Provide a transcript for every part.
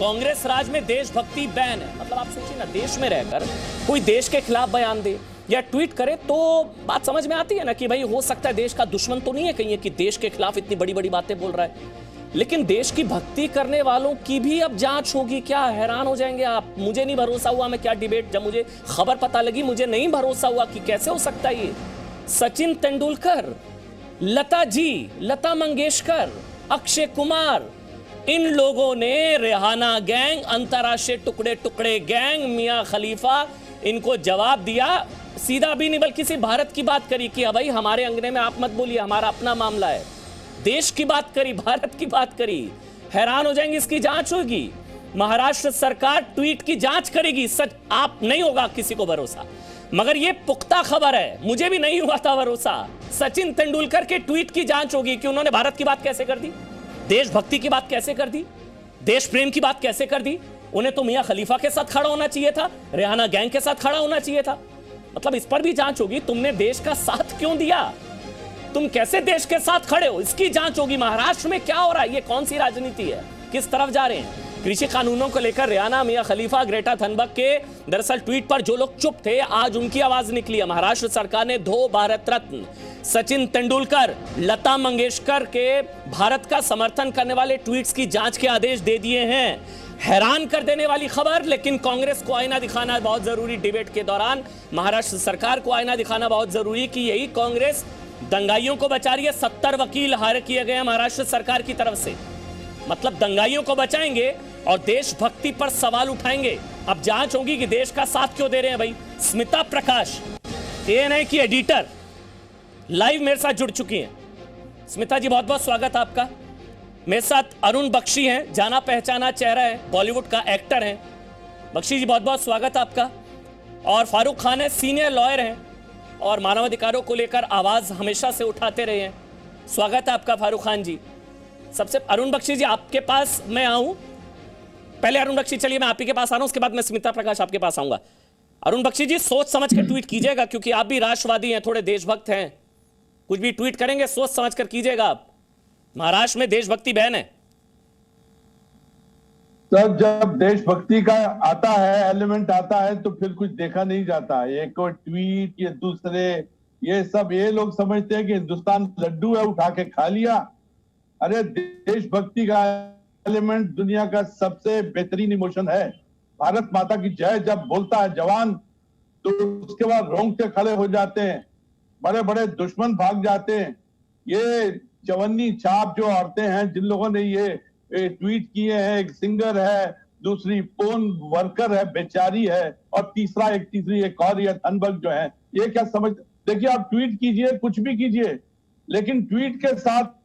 कांग्रेस राज में देशभक्ति बैन है। मतलब आप सोचिए ना, देश में रहकर कोई देश के खिलाफ बयान दे या ट्वीट करे तो बात समझ में आती है ना कि भाई हो सकता है देश का दुश्मन तो नहीं है कहीं कि देश के खिलाफ इतनी बड़ी बड़ी बातें बोल रहा है, लेकिन देश की भक्ति करने वालों की भी अब जांच होगी क्या? हैरान हो जाएंगे आप। मुझे नहीं भरोसा हुआ, मैं क्या डिबेट, जब मुझे खबर पता लगी मुझे नहीं भरोसा हुआ कि कैसे हो सकता है ये। सचिन तेंदुलकर, लता जी, लता मंगेशकर, अक्षय कुमार, इन लोगों ने रेहाना गैंग, अंतरराष्ट्रीय टुकड़े टुकड़े गैंग, मियां खलीफा, इनको जवाब दिया। सीधा भी नहीं बल्कि सिर्फ भारत की बात करी कि भाई हमारे अंगने में आप मत बोलिए, हमारा अपना मामला है। देश की बात करी, भारत की बात करी। हैरान हो जाएंगे, इसकी जांच होगी। महाराष्ट्र सरकार ट्वीट की जांच करेगी। सच आप नहीं होगा किसी को भरोसा, मगर यह पुख्ता खबर है, मुझे भी नहीं हुआ था भरोसा। सचिन तेंदुलकर के ट्वीट की जांच होगी कि उन्होंने भारत की बात कैसे कर दी, देशभक्ति की बात कैसे कर दी, देश प्रेम की बात कैसे कर दी। उन्हें तो मियां खलीफा के साथ खड़ा होना चाहिए था, रेहाना गैंग के साथ खड़ा होना चाहिए था। मतलब इस पर भी जांच होगी, तुमने देश का साथ क्यों दिया, तुम कैसे देश के साथ खड़े हो, इसकी जांच होगी। महाराष्ट्र में क्या हो रहा है, ये कौन सी राजनीति है, किस तरफ जा रहे हैं। कृषि कानूनों को लेकर रेहाना, मियां खलीफा, ग्रेटा थनबर्ग के दरअसल ट्वीट पर जो लोग चुप थे, आज उनकी आवाज निकली है। महाराष्ट्र सरकार ने 2 भारत रत्न सचिन तेंदुलकर, लता मंगेशकर के भारत का समर्थन करने वाले ट्वीट्स की जांच के आदेश दे दिए हैं। हैरान कर देने वाली खबर, लेकिन कांग्रेस को आईना दिखाना बहुत जरूरी। डिबेट के दौरान महाराष्ट्र सरकार को आईना दिखाना बहुत जरूरी कि यही कांग्रेस दंगाइयों को बचा रही है। 70 वकील हायर किए गए हैं महाराष्ट्र सरकार की तरफ से। मतलब दंगाइयों को बचाएंगे और देशभक्ति पर सवाल उठाएंगे। अब जांच होगी कि देश का साथ क्यों दे रहे हैं भाई। स्मिता प्रकाश, एएनआई की एडिटर, लाइव मेरे साथ जुड़ चुकी हैं। स्मिता जी, बहुत बहुत स्वागत है आपका। मेरे साथ अरुण बख्शी हैं, जाना पहचाना चेहरा है, बॉलीवुड का एक्टर हैं। बख्शी जी, बहुत बहुत स्वागत है आपका। और फारूक खान है, सीनियर लॉयर हैं और मानवाधिकारों को लेकर आवाज हमेशा से उठाते रहे हैं। स्वागत है आपका फारूक खान जी। सबसे अरुण बख्शी जी, आपके पास मैं आऊं, पहले अरुण बख्शी, चलिए मैं आप ही के पास आ रहा हूं, उसके बाद मैं स्मिता प्रकाश आपके पास आऊंगा। अरुण बख्शी जी, सोच समझ कर ट्वीट कीजिएगा, क्योंकि आप भी राष्ट्रवादी हैं, थोड़े देशभक्त हैं। कुछ भी ट्वीट करेंगे सोच समझ कर कीजिएगा आप। महाराष्ट्र में देशभक्ति बैन है। सर, जब देशभक्ति का आता है, एलिमेंट आता है, तो फिर कुछ देखा नहीं जाता। ये कोई ट्वीट, ये दूसरे, ये सब, ये लोग समझते हैं कि हिंदुस्तान लड्डू है, उठा के खा लिया। अरे देशभक्ति का एलिमेंट दुनिया का सबसे बेहतरीन इमोशन है। भारत माता की जय जब बोलता है जवान, तो उसके बाद रोंगटे खड़े हो जाते हैं, बड़े बड़े दुश्मन भाग जाते हैं। ये चवन्नी छाप जो औरतें हैं, जिन लोगों ने ये ट्वीट किए हैं, एक सिंगर है, दूसरी फोन वर्कर है, बेचारी है, और तीसरी एक और ये थनबर्ग जो है, ये क्या समझ। देखिए, आप ट्वीट कीजिए, कुछ भी कीजिए, लेकिन ट्वीट के साथ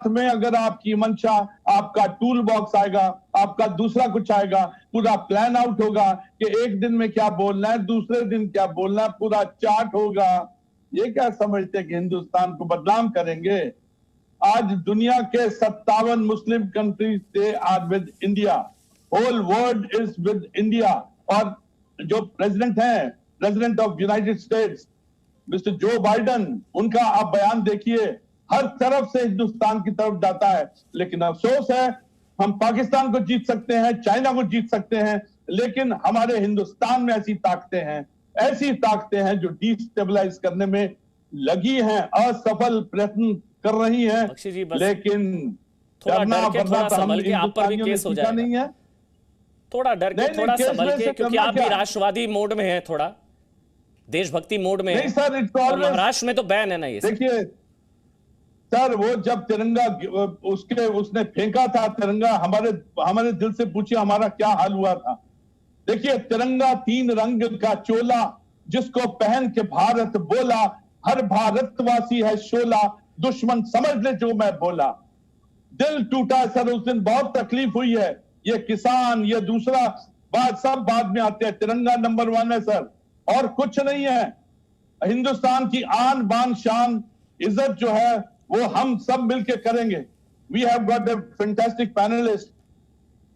में अगर आपकी मंशा, आपका टूल बॉक्स आएगा, आपका दूसरा कुछ आएगा, पूरा प्लान आउट होगा कि एक दिन में क्या बोलना है, दूसरे दिन क्या बोलना है, पूरा चार्ट होगा। ये क्या समझते हैं कि हिंदुस्तान को बदनाम करेंगे? आज दुनिया के 57 Muslim countries they are with India, whole world is with India. और जो प्रेसिडेंट हैं, president of United States Mister Joe Biden, उनका आप बयान देखिए, हर तरफ से हिंदुस्तान की तरफ जाता है। लेकिन अफसोस है, हम पाकिस्तान को जीत सकते हैं, चाइना को जीत सकते हैं, लेकिन हमारे हिंदुस्तान में ऐसी ताकतें हैं जो डिस्टेबलाइज करने में लगी हैं, असफल प्रयत्न कर रही हैं। लेकिन थोड़ा संभल के, आप पर भी केस हो जाएगा। नहीं है, थोड़ा डर के, थोड़ा संभल के, क्योंकि आप भी राष्ट्रवादी मोड में हैं, थोड़ा देशभक्ति मोड में है। सर, महाराष्ट्र में तो बैन है ना ये। देखिए सर, वो जब तिरंगा उसने फेंका था तिरंगा, हमारे दिल से पूछिए हमारा क्या हाल हुआ था। देखिए, तिरंगा 3 रंग का चोला, जिसको पहन के भारत बोला, हर भारतवासी है शोला, दुश्मन समझ ले जो मैं बोला। दिल टूटा सर, उस दिन बहुत तकलीफ हुई है। ये किसान, ये दूसरा बात सब बाद में आते हैं। तिरंगा नंबर 1 है सर, और कुछ नहीं है। हिंदुस्तान की आन बान शान इज्जत जो है वो हम सब मिलके करेंगे। We have got a fantastic panelist,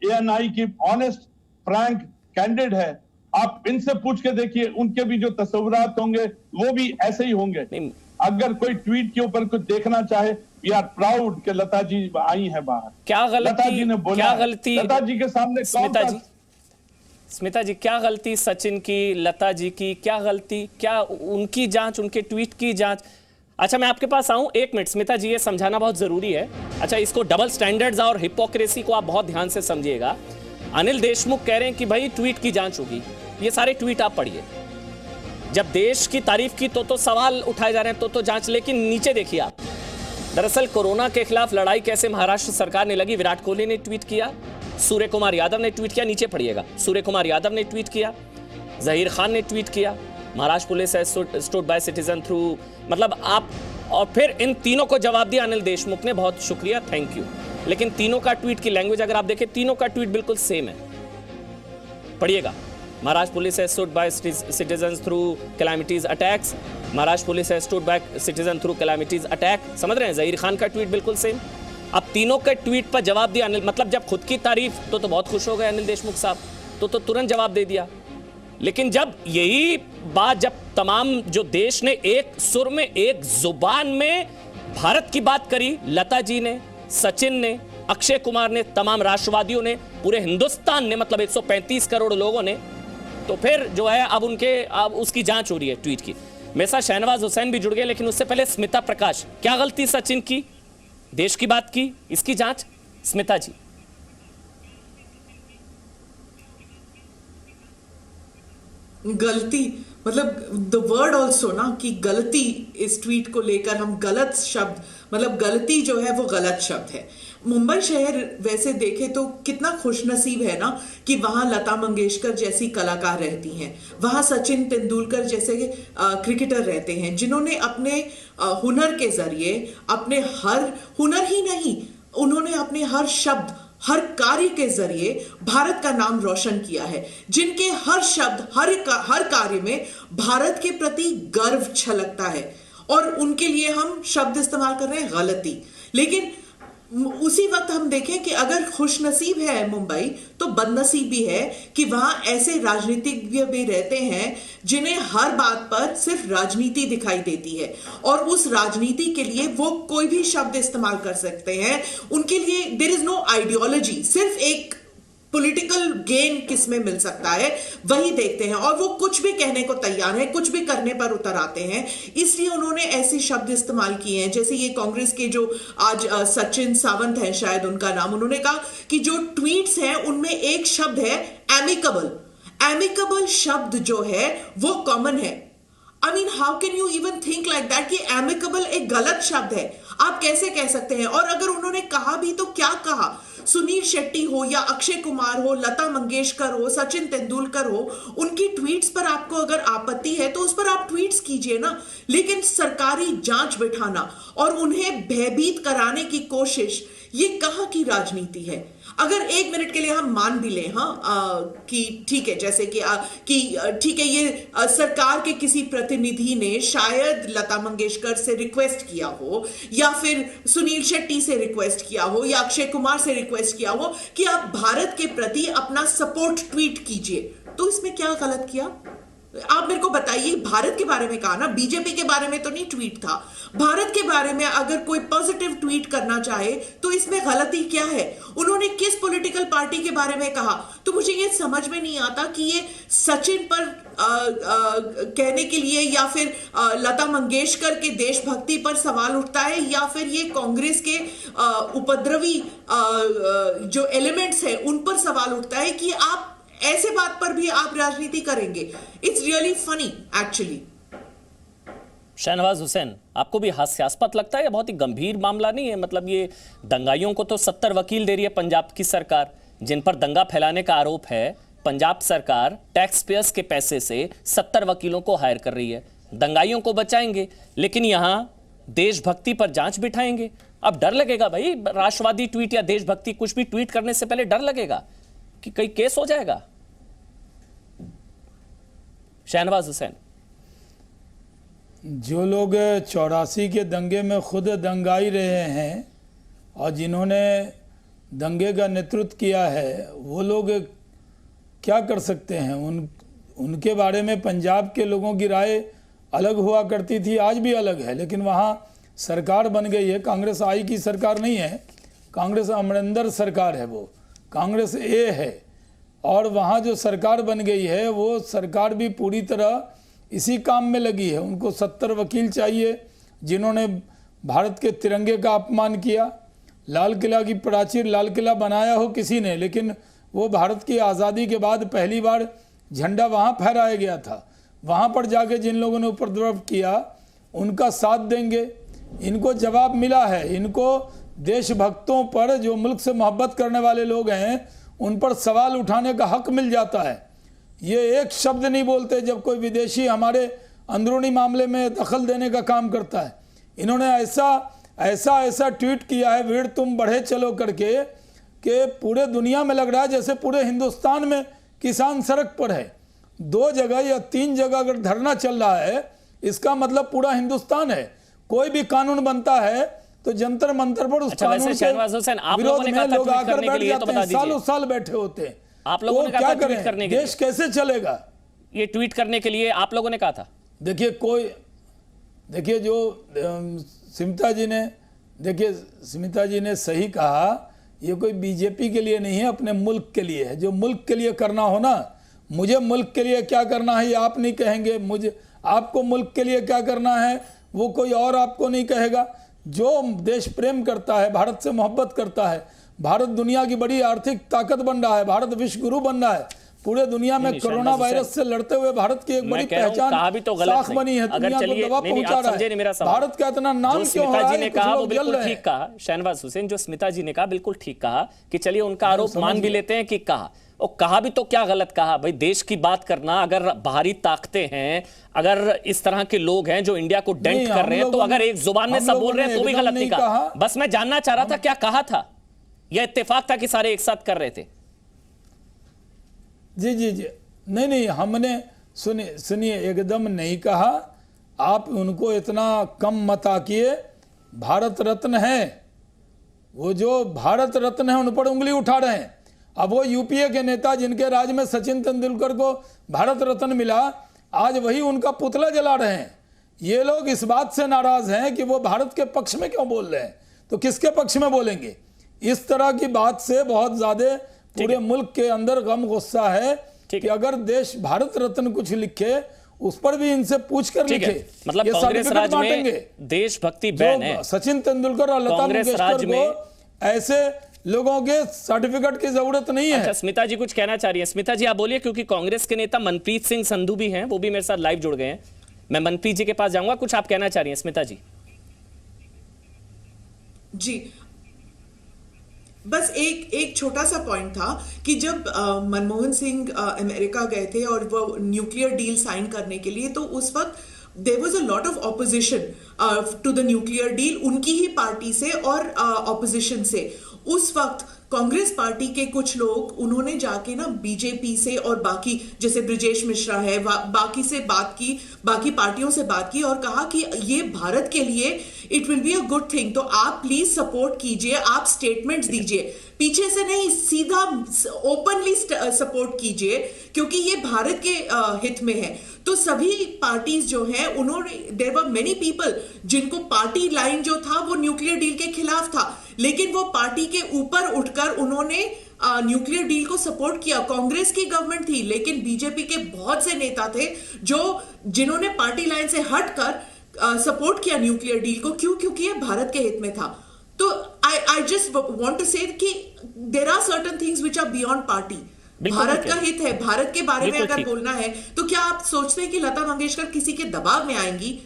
ANI की ऑनेस्ट, फ्रैंक, कैंडिड है। आप इनसे पूछ के देखिए, उनके भी जो तस्वुरात होंगे वो भी ऐसे ही होंगे। अगर कोई ट्वीट के ऊपर कुछ देखना चाहे, वी आर प्राउड कि लता जी आई हैं बाहर। क्या गलती, लता जी ने बोला, क्या गलती लता जी के सामने स्मिता जी क्या गलती सचिन की, लता जी की क्या गलती, क्या उनकी जांच, उनके ट्वीट की जांच? अच्छा मैं आपके पास आऊं, एक मिनट स्मिता जी, ये समझाना बहुत जरूरी है। अच्छा इसको डबल स्टैंडर्ड्स और हिपोक्रेसी को आप बहुत ध्यान से समझिएगा। अनिल देशमुख कह रहे हैं कि भाई ट्वीट की जांच होगी, ये सारे ट्वीट आप पढ़िए। जब देश की तारीफ की तो सवाल उठाए जा रहे हैं, तो जांच, लेकिन नीचे देखिए आप। दरअसल कोरोना के खिलाफ लड़ाई कैसे महाराष्ट्र सरकार ने लगी, विराट कोहली ने ट्वीट किया, सूर्य कुमार यादव ने ट्वीट किया, नीचे पढ़िएगा, सूर्य कुमार यादव ने ट्वीट किया, जहीर खान ने ट्वीट किया, Maharashtra police stood by citizen through, मतलब आप, और फिर इन तीनों को जवाब दिया अनिल देशमुख ने, बहुत शुक्रिया, थैंक यू। लेकिन तीनों का ट्वीट की लैंग्वेज अगर आप देखें, तीनों का ट्वीट बिल्कुल सेम है। पढ़िएगा, Maharashtra police has stood by citizens through calamities attacks, Maharashtra police has stood by citizen through calamities attack, समझ रहे हैं? जहीर खान का ट्वीट बिल्कुल सेम। अब तीनों के ट्वीट पर जवाब दिया अनिल, मतलब जब खुद की तारीफ तो बहुत खुश हो गए अनिल देशमुख साहब, तो तुरंत जवाब दे दिया। लेकिन जब यही बात, जब तमाम जो देश ने एक सुर में, एक जुबान में भारत की बात करी, लता जी ने, सचिन ने, अक्षय कुमार ने, तमाम राष्ट्रवादियों ने, पूरे हिंदुस्तान ने, मतलब 135 करोड़ लोगों ने, तो फिर जो है अब उसकी जांच हो रही है ट्वीट की। मेरे साथ शहनवाज हुसैन भी जुड़ गए, लेकिन उससे पहले स्मिता प्रकाश, क्या गलती सचिन की, देश की बात की, इसकी जांच स्मिता जी। गलती मतलब द वर्ड ऑल्सो ना, कि गलती, इस ट्वीट को लेकर हम गलत शब्द, मतलब गलती जो है वो गलत शब्द है। मुंबई शहर वैसे देखे तो कितना खुशनसीब है ना कि वहां लता मंगेशकर जैसी कलाकार रहती हैं, वहां सचिन तेंदुलकर जैसे क्रिकेटर रहते हैं, जिन्होंने अपने हुनर के जरिए, अपने हर हुनर ही नहीं, उन्होंने अपने हर शब्द, हर कार्य के जरिए भारत का नाम रोशन किया है, जिनके हर शब्द, हर कार्य में भारत के प्रति गर्व छलकता है, और उनके लिए हम शब्द इस्तेमाल कर रहे हैं गलती। लेकिन उसी वक्त हम देखें कि अगर खुशनसीब है मुंबई, तो बदनसीब भी है कि वहां ऐसे राजनीतिज्ञ भी रहते हैं जिन्हें हर बात पर सिर्फ राजनीति दिखाई देती है, और उस राजनीति के लिए वो कोई भी शब्द इस्तेमाल कर सकते हैं। उनके लिए देयर इज नो आइडियोलॉजी, सिर्फ एक पॉलिटिकल गेन किसमें मिल सकता है वही देखते हैं, और वो कुछ भी कहने को तैयार है, कुछ भी करने पर उतर आते हैं। इसलिए उन्होंने ऐसे शब्द इस्तेमाल किए हैं, जैसे ये कांग्रेस के जो आज सचिन सावंत हैं, शायद उनका नाम, उन्होंने कहा कि जो ट्वीट्स हैं उनमें एक शब्द है एमिकेबल। एमिकेबल शब्द जो है वो कॉमन है। I mean, how can you even think like that कि amicable एक गलत शब्द है? आप कैसे कह सकते हैं? और अगर उन्होंने कहा भी तो क्या कहा? सुनील शेट्टी हो या अक्षय कुमार हो, लता मंगेशकर हो, सचिन तेंदुलकर हो, उनकी ट्वीट्स पर आपको अगर आपत्ति है तो उस पर आप ट्वीट्स कीजिए ना। लेकिन सरकारी जांच बिठाना और उन्हें भयभीत कराने की कोशिश, ये कहां की राजनीति है? अगर एक मिनट के लिए हम मान भी लें कि ठीक है, जैसे कि ठीक है, ये सरकार के किसी प्रतिनिधि ने शायद लता मंगेशकर से रिक्वेस्ट किया हो, या फिर सुनील शेट्टी से रिक्वेस्ट किया हो, या अक्षय कुमार से रिक्वेस्ट किया हो कि आप भारत के प्रति अपना सपोर्ट ट्वीट कीजिए, तो इसमें क्या गलत किया? आप मेरे को बताइए। भारत के बारे में कहा ना, बीजेपी के बारे में तो नहीं ट्वीट था। भारत के बारे में अगर कोई पॉजिटिव ट्वीट करना चाहे तो इसमें गलती क्या है? उन्होंने किस पॉलिटिकल पार्टी के बारे में कहा? तो मुझे ये समझ में नहीं आता कि ये सचिन पर कहने के लिए, या फिर लता मंगेशकर के देशभक्ति पर सवाल उठता है, या फिर ये कांग्रेस के उपद्रवी जो एलिमेंट्स है उन पर सवाल उठता है कि आप ऐसे बात पर भी आप राजनीति करेंगे। It's really funny actually. Shahnawaz Hussain, आपको भी हास्यास्पद लगता है? या बहुत ही गंभीर मामला नहीं है? मतलब ये दंगाइयों को तो 70 वकील दे रही है पंजाब की सरकार, जिन पर दंगा फैलाने का आरोप है। पंजाब सरकार टैक्स पेयर्स के पैसे से 70 वकीलों को हायर कर रही है, दंगाइयों को बचाएंगे, लेकिन यहां देशभक्ति पर जांच बिठाएंगे। अब डर लगेगा भाई, राष्ट्रवादी ट्वीट या देशभक्ति कुछ भी ट्वीट करने से पहले डर लगेगा कि कहीं केस हो जाएगा। शहनवाज हुसैन, जो लोग 84 के दंगे में खुद दंगाई रहे हैं और जिन्होंने दंगे का नेतृत्व किया है, वो लोग क्या कर सकते हैं? उनके बारे में पंजाब के लोगों की राय अलग हुआ करती थी, आज भी अलग है, लेकिन वहाँ सरकार बन गई है। कांग्रेस आई की सरकार नहीं है, कांग्रेस अमरिंदर सरकार है, वो कांग्रेस ए है। और वहाँ जो सरकार बन गई है वो सरकार भी पूरी तरह इसी काम में लगी है। उनको 70 वकील चाहिए जिन्होंने भारत के तिरंगे का अपमान किया। लाल किला की प्राचीर, लाल किला बनाया हो किसी ने, लेकिन वो भारत की आज़ादी के बाद पहली बार झंडा वहाँ फहराया गया था। वहाँ पर जाके जिन लोगों ने उपद्रव किया उनका साथ देंगे। इनको जवाब मिला है। इनको देशभक्तों पर, जो मुल्क से मोहब्बत करने वाले लोग हैं, उन पर सवाल उठाने का हक मिल जाता है। ये एक शब्द नहीं बोलते जब कोई विदेशी हमारे अंदरूनी मामले में दखल देने का काम करता है। इन्होंने ऐसा ट्वीट किया है, वीर तुम बढ़े चलो करके, कि पूरे दुनिया में लग रहा है जैसे पूरे हिंदुस्तान में किसान सड़क पर है। 2 जगह या 3 जगह अगर धरना चल रहा है, इसका मतलब पूरा हिंदुस्तान है। कोई भी कानून बनता है तो जंतर मंतर पर उस कानून के विरोध में लोग आकर बैठ जाते हैं, सालों साल बैठे होते हैं। आप लोगों ने कहा था ट्वीट करने के लिए, देश कैसे चलेगा? ये ट्वीट करने के लिए आप लोगों ने कहा था। देखिए जो स्मिता जी ने सही कहा, ये कोई बीजेपी के लिए नहीं है, अपने मुल्क के लिए है। जो मुल्क के लिए करना हो ना, मुझे मुल्क के लिए क्या करना है ये आप नहीं कहेंगे, मुझे आपको मुल्क के लिए क्या करना है वो कोई और आपको नहीं कहेगा। जो देश प्रेम करता है, भारत से मोहब्बत करता है, भारत दुनिया की बड़ी आर्थिक ताकत बन रहा है, भारत विश्व गुरु बन रहा है, पूरे दुनिया में कोरोना वायरस से लड़ते हुए भारत की एक बड़ी पहचान साख बनी है, दुनिया को दवा पहुंचा रहा है। भारत का इतना नाम क्यों हो रहा है? ने कहा वो बिल्कुल ठीक कहा, शहनवाज हुसैन, जो स्मिता जी ने कहा बिल्कुल ठीक कहा कि चलिए उनका आरोप मान भी लेते हैं कि कहा, और कहा भी तो क्या गलत कहा भाई। देश की बात करना, अगर बाहरी ताकतें हैं, अगर इस तरह के लोग हैं जो इंडिया को डेंट कर रहे हैं, तो अगर एक जुबान में सब बोल रहे हैं तो भी गलत नहीं कहा। बस मैं जानना चाह रहा था क्या कहा था, यह इत्तेफाक था कि सारे एक साथ कर रहे थे? जी नहीं, हमने सुनिए एकदम नहीं कहा। आप उनको इतना कम मत आकिए। भारत रत्न है, वो जो भारत रत्न है उन पर उंगली उठा रहे हैं। अब वो यूपीए के नेता जिनके राज में सचिन तेंदुलकर को भारत रत्न मिला, आज वही उनका पुतला जला रहे हैं। ये लोग इस बात से नाराज हैं कि वो भारत के पक्ष में क्यों बोल रहे हैं, तो किसके पक्ष में बोलेंगे? इस तरह की बात से बहुत ज्यादा पूरे मुल्क के अंदर गम गुस्सा है कि अगर देश भारत रत्न कुछ लिखे उस पर भी इनसे पूछ कर लिखे। मतलब कांग्रेस राज में देशभक्ति बैन है। सचिन तेंदुलकर और लता मंगेशकर को ऐसे लोगों के सर्टिफिकेट की जरूरत नहीं है। अच्छा, स्मिता जी कुछ कहना चाह रही है। स्मिता जी आप बोलिए, क्योंकि कांग्रेस के नेता मनप्रीत सिंह संधू भी हैं, वो भी मेरे साथ लाइव जुड़ गए हैं। मैं मनप्रीत जी के पास जाऊंगा, कुछ आप कहना चाह रही हैं स्मिता जी? जी, बस एक छोटा सा पॉइंट था कि जब मनमोहन सिंह अमेरिका गए थे और वो न्यूक्लियर डील साइन करने के लिए, तो उस वक्त there was a lot of opposition to the nuclear deal, उनकी ही पार्टी से और ऑपोजिशन से। उस वक्त कांग्रेस पार्टी के कुछ लोग, उन्होंने जाके ना बीजेपी से और बाकी जैसे ब्रिजेश मिश्रा है, बाकी से बात की, बाकी पार्टियों से बात की और कहा कि ये भारत के लिए it will be a good thing, तो आप प्लीज सपोर्ट कीजिए, आप स्टेटमेंट्स दीजिए, पीछे से नहीं, सीधा ओपनली सपोर्ट कीजिए, क्योंकि ये भारत के हित में है। तो सभी पार्टीज जो हैं, उन्होंने, देयर वर मेनी पीपल जिनको पार्टी लाइन जो था वो न्यूक्लियर डील के खिलाफ था, लेकिन वो पार्टी के ऊपर उठकर उन्होंने न्यूक्लियर डील को सपोर्ट किया। कांग्रेस की गवर्नमेंट थी, लेकिन बीजेपी के बहुत से नेता थे जिन्होंने पार्टी लाइन से हटकर सपोर्ट किया न्यूक्लियर डील को। क्यों? क्योंकि ये भारत के हित में था। तो I just want to say कि there are certain things which are beyond party. Bharat का हित है, भारत के बारे में अगर बोलना है, तो क्या आप सोचते हैं कि लता मंगेशकर किसी के दबाव में आएंगी?